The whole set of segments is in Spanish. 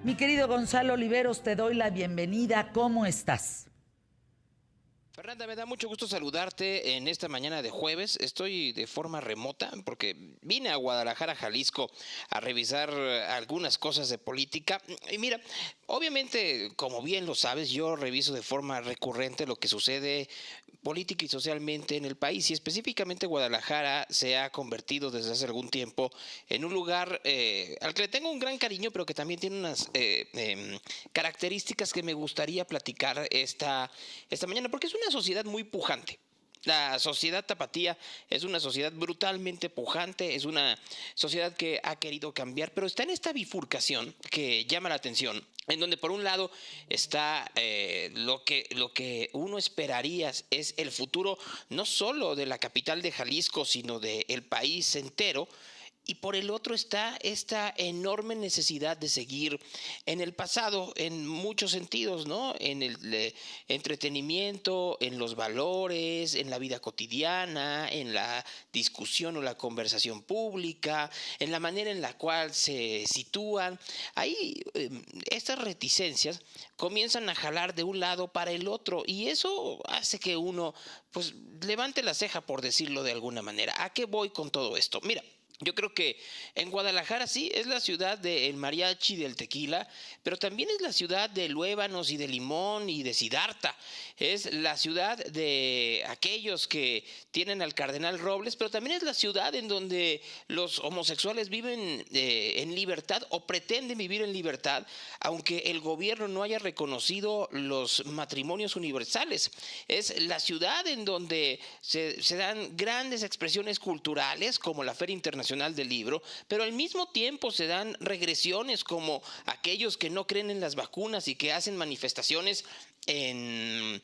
Mi querido Gonzalo Oliveros, te doy la bienvenida. ¿Cómo estás? Fernanda, me da mucho gusto saludarte en esta mañana de jueves. Estoy de forma remota porque vine a Guadalajara, Jalisco, a revisar algunas cosas de política. Y mira, obviamente, como bien lo sabes, yo reviso de forma recurrente lo que sucede política y socialmente en el país, y específicamente Guadalajara se ha convertido desde hace algún tiempo en un lugar al que le tengo un gran cariño, pero que también tiene unas características que me gustaría platicar esta mañana, porque es una sociedad muy pujante. La sociedad tapatía es una sociedad brutalmente pujante, es una sociedad que ha querido cambiar, pero está en esta bifurcación que llama la atención, en donde por un lado está lo que uno esperaría es el futuro no solo de la capital de Jalisco, sino del país entero. Y por el otro está esta enorme necesidad de seguir en el pasado en muchos sentidos, ¿no? En el entretenimiento, en los valores, en la vida cotidiana, en la discusión o la conversación pública, en la manera en la cual se sitúan. Ahí estas reticencias comienzan a jalar de un lado para el otro, y eso hace que uno pues levante la ceja, por decirlo de alguna manera. ¿A qué voy con todo esto? Mira, yo creo que en Guadalajara sí es la ciudad del mariachi, del tequila, pero también es la ciudad de luébanos y de limón y de Siddhartha. Es la ciudad de aquellos que tienen al cardenal Robles, pero también es la ciudad en donde los homosexuales viven en libertad o pretenden vivir en libertad, aunque el gobierno no haya reconocido los matrimonios universales. Es la ciudad en donde se dan grandes expresiones culturales como la Feria Internacional del Libro, pero al mismo tiempo se dan regresiones como aquellos que no creen en las vacunas y que hacen manifestaciones en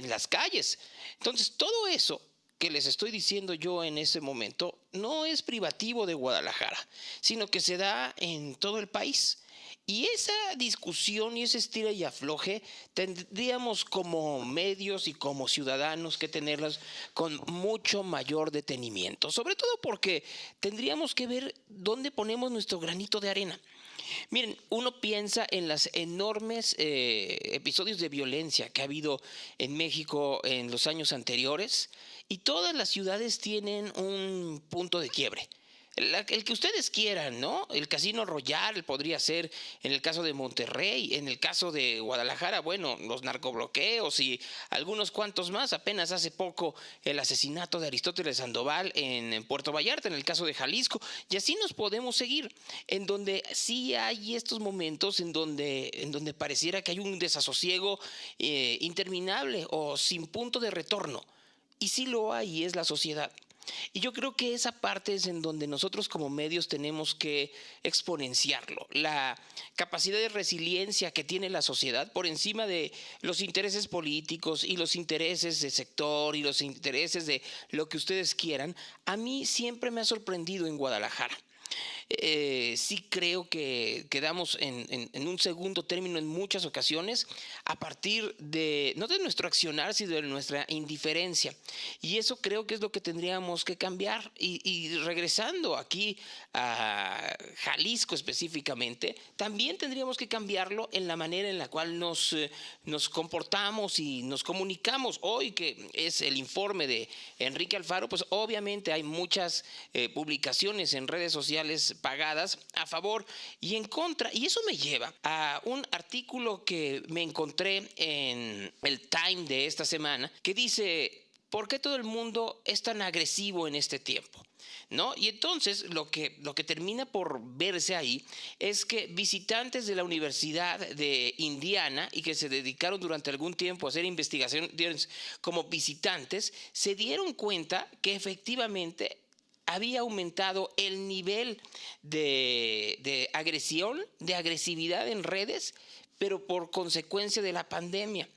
las calles. Entonces, todo eso que les estoy diciendo yo en ese momento no es privativo de Guadalajara, sino que se da en todo el país. Y esa discusión y ese estira y afloje tendríamos como medios y como ciudadanos que tenerlas con mucho mayor detenimiento, sobre todo porque tendríamos que ver dónde ponemos nuestro granito de arena. Miren, uno piensa en los enormes episodios de violencia que ha habido en México en los años anteriores, y todas las ciudades tienen un punto de quiebre. El que ustedes quieran, ¿no? El Casino Royal podría ser en el caso de Monterrey, en el caso de Guadalajara, bueno, los narcobloqueos y algunos cuantos más. Apenas hace poco el asesinato de Aristóteles Sandoval en Puerto Vallarta, en el caso de Jalisco, y así nos podemos seguir, en donde sí hay estos momentos en donde pareciera que hay un desasosiego interminable o sin punto de retorno. Y sí lo hay, y es la sociedad. Y yo creo que esa parte es en donde nosotros como medios tenemos que exponenciarlo. La capacidad de resiliencia que tiene la sociedad por encima de los intereses políticos y los intereses de sector y los intereses de lo que ustedes quieran, a mí siempre me ha sorprendido en Guadalajara. Sí creo que quedamos en un segundo término en muchas ocasiones a partir de, no de nuestro accionar, sino de nuestra indiferencia. Y eso creo que es lo que tendríamos que cambiar. Y regresando aquí a Jalisco específicamente, también tendríamos que cambiarlo en la manera en la cual nos comportamos y nos comunicamos. Hoy que es el informe de Enrique Alfaro, pues obviamente hay muchas publicaciones en redes sociales pagadas a favor y en contra, y eso me lleva a un artículo que me encontré en el Time de esta semana que dice: ¿por qué todo el mundo es tan agresivo en este tiempo? ¿No? Y entonces lo que termina por verse ahí es que visitantes de la Universidad de Indiana y que se dedicaron durante algún tiempo a hacer investigaciones como visitantes, se dieron cuenta que efectivamente había aumentado el nivel de agresión, de agresividad en redes, pero por consecuencia de la pandemia.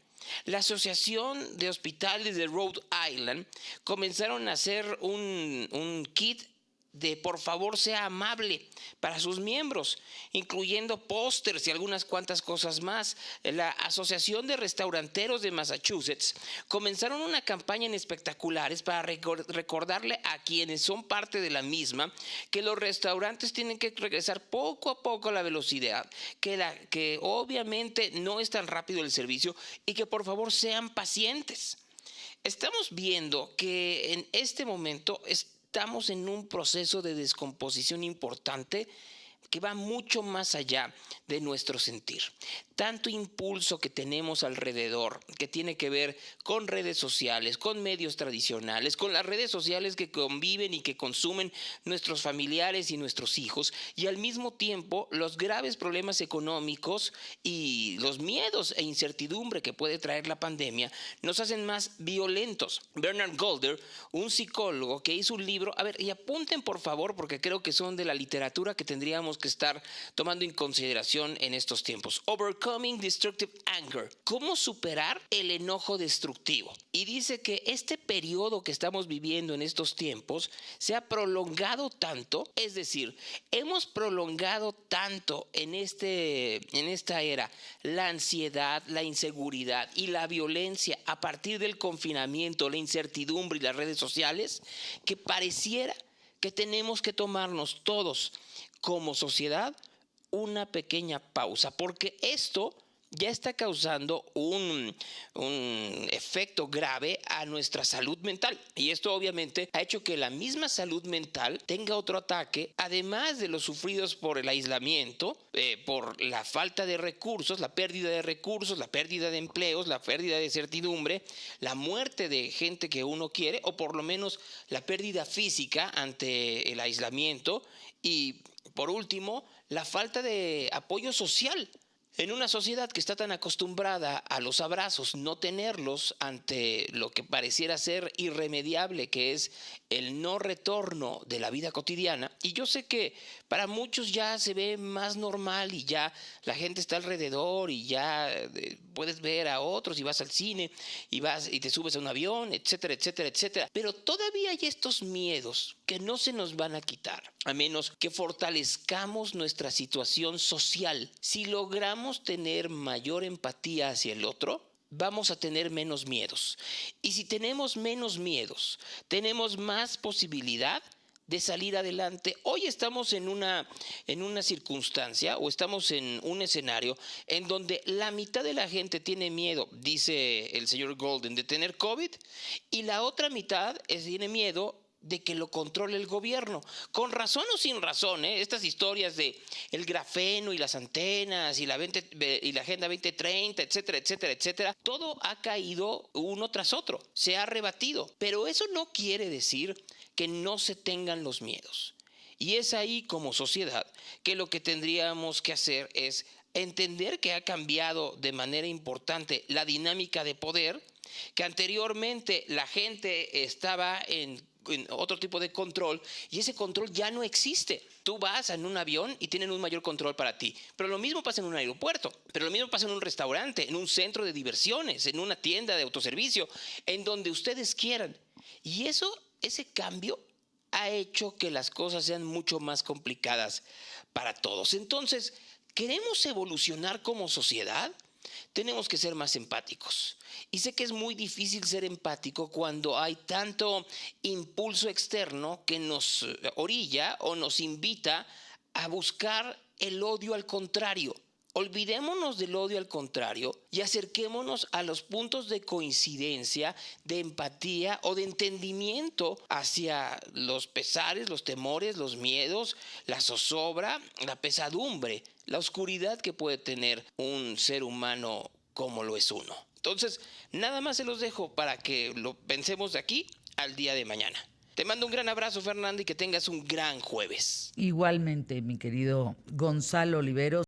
La Asociación de Hospitales de Rhode Island comenzaron a hacer un kit de por favor sea amable para sus miembros, incluyendo pósters y algunas cuantas cosas más. La Asociación de Restauranteros de Massachusetts comenzaron una campaña en espectaculares para recordarle a quienes son parte de la misma que los restaurantes tienen que regresar poco a poco a la velocidad, que obviamente no es tan rápido el servicio y que por favor sean pacientes. Estamos viendo que en este momento estamos en un proceso de descomposición importante que va mucho más allá de nuestro sentir. Tanto impulso que tenemos alrededor, que tiene que ver con redes sociales, con medios tradicionales, con las redes sociales que conviven y que consumen nuestros familiares y nuestros hijos, y al mismo tiempo los graves problemas económicos y los miedos e incertidumbre que puede traer la pandemia nos hacen más violentos. Bernard Golder, un psicólogo que hizo un libro, y apunten por favor porque creo que son de la literatura que tendríamos que estar tomando en consideración en estos tiempos. Overcoming Destructive Anger. ¿Cómo superar el enojo destructivo? Y dice que este periodo que estamos viviendo en estos tiempos se ha prolongado tanto, es decir, hemos prolongado tanto en esta era la ansiedad, la inseguridad y la violencia a partir del confinamiento, la incertidumbre y las redes sociales, que pareciera que tenemos que tomarnos todos como sociedad una pequeña pausa, porque esto ya está causando un efecto grave a nuestra salud mental. Y esto obviamente ha hecho que la misma salud mental tenga otro ataque, además de los sufridos por el aislamiento, por la falta de recursos, la pérdida de recursos, la pérdida de empleos, la pérdida de certidumbre, la muerte de gente que uno quiere, o por lo menos la pérdida física ante el aislamiento. Y por último, la falta de apoyo social. En una sociedad que está tan acostumbrada a los abrazos, no tenerlos ante lo que pareciera ser irremediable, que es el no retorno de la vida cotidiana. Y yo sé que para muchos ya se ve más normal y ya la gente está alrededor y ya puedes ver a otros y vas al cine y vas y te subes a un avión, etcétera, etcétera, etcétera. Pero todavía hay estos miedos que no se nos van a quitar, a menos que fortalezcamos nuestra situación social. Si logramos tener mayor empatía hacia el otro, vamos a tener menos miedos. Y si tenemos menos miedos, tenemos más posibilidad de salir adelante. Hoy estamos en una circunstancia o estamos en un escenario en donde la mitad de la gente tiene miedo, dice el señor Golden, de tener COVID, y la otra mitad tiene miedo de que lo controle el gobierno, con razón o sin razón, estas historias de el grafeno y las antenas y la Agenda 2030, etcétera, etcétera, etcétera, todo ha caído uno tras otro, se ha rebatido, pero eso no quiere decir que no se tengan los miedos. Y es ahí como sociedad que lo que tendríamos que hacer es entender que ha cambiado de manera importante la dinámica de poder, que anteriormente la gente estaba en otro tipo de control y ese control ya no existe. Tú vas en un avión y tienen un mayor control para ti, pero lo mismo pasa en un aeropuerto, pero lo mismo pasa en un restaurante, en un centro de diversiones, en una tienda de autoservicio, en donde ustedes quieran. Y ese cambio ha hecho que las cosas sean mucho más complicadas para todos. Entonces, ¿queremos evolucionar como sociedad? Tenemos que ser más empáticos. Y sé que es muy difícil ser empático cuando hay tanto impulso externo que nos orilla o nos invita a buscar el odio al contrario. Olvidémonos del odio al contrario y acerquémonos a los puntos de coincidencia, de empatía o de entendimiento hacia los pesares, los temores, los miedos, la zozobra, la pesadumbre, la oscuridad que puede tener un ser humano como lo es uno. Entonces, nada más se los dejo para que lo pensemos de aquí al día de mañana. Te mando un gran abrazo, Fernanda, y que tengas un gran jueves. Igualmente, mi querido Gonzalo Oliveros.